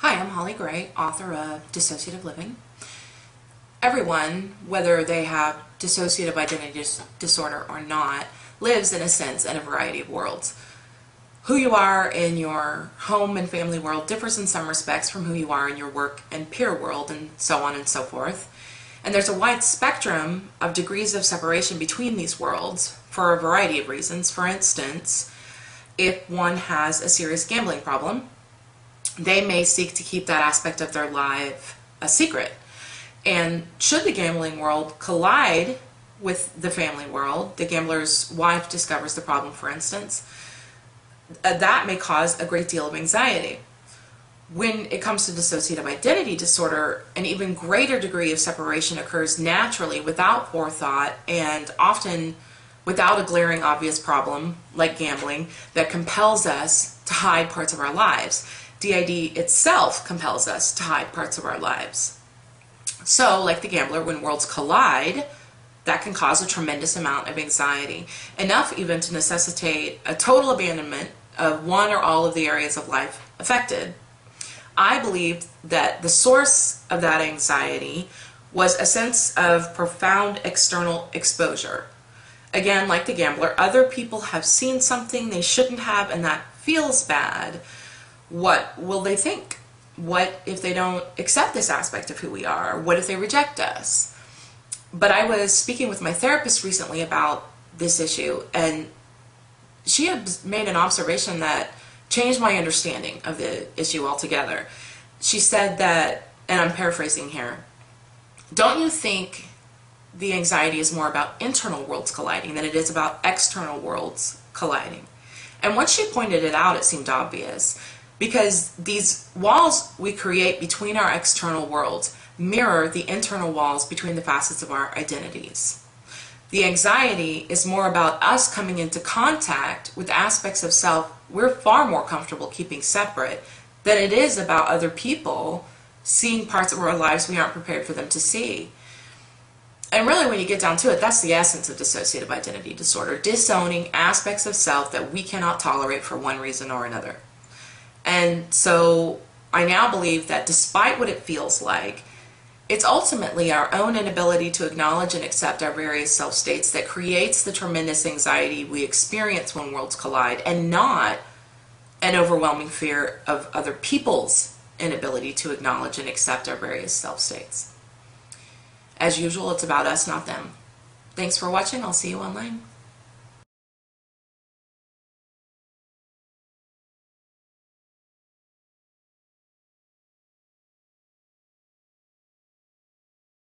Hi, I'm Holly Gray, author of Dissociative Living. Everyone, whether they have dissociative identity disorder or not, lives in a sense in a variety of worlds. Who you are in your home and family world differs in some respects from who you are in your work and peer world, and so on and so forth. And there's a wide spectrum of degrees of separation between these worlds for a variety of reasons. For instance, if one has a serious gambling problem, they may seek to keep that aspect of their life a secret. And should the gambling world collide with the family world, the gambler's wife discovers the problem, for instance, that may cause a great deal of anxiety. When it comes to dissociative identity disorder, an even greater degree of separation occurs naturally without forethought and often without a glaring obvious problem like gambling that compels us to hide parts of our lives. DID itself compels us to hide parts of our lives. So, like the gambler, when worlds collide, that can cause a tremendous amount of anxiety, enough even to necessitate a total abandonment of one or all of the areas of life affected. I believe that the source of that anxiety was a sense of profound external exposure. Again, like the gambler, other people have seen something they shouldn't have, and that feels bad. What will they think? What if they don't accept this aspect of who we are? What if they reject us? But I was speaking with my therapist recently about this issue, and she had made an observation that changed my understanding of the issue altogether. She said that, and I'm paraphrasing here, don't you think the anxiety is more about internal worlds colliding than it is about external worlds colliding? And once she pointed it out, it seemed obvious. Because these walls we create between our external worlds mirror the internal walls between the facets of our identities. The anxiety is more about us coming into contact with aspects of self we're far more comfortable keeping separate than it is about other people seeing parts of our lives we aren't prepared for them to see. And really, when you get down to it, that's the essence of dissociative identity disorder, disowning aspects of self that we cannot tolerate for one reason or another. And so I now believe that despite what it feels like, it's ultimately our own inability to acknowledge and accept our various self states that creates the tremendous anxiety we experience when worlds collide, and not an overwhelming fear of other people's inability to acknowledge and accept our various self states. As usual, it's about us, not them. Thanks for watching. I'll see you online.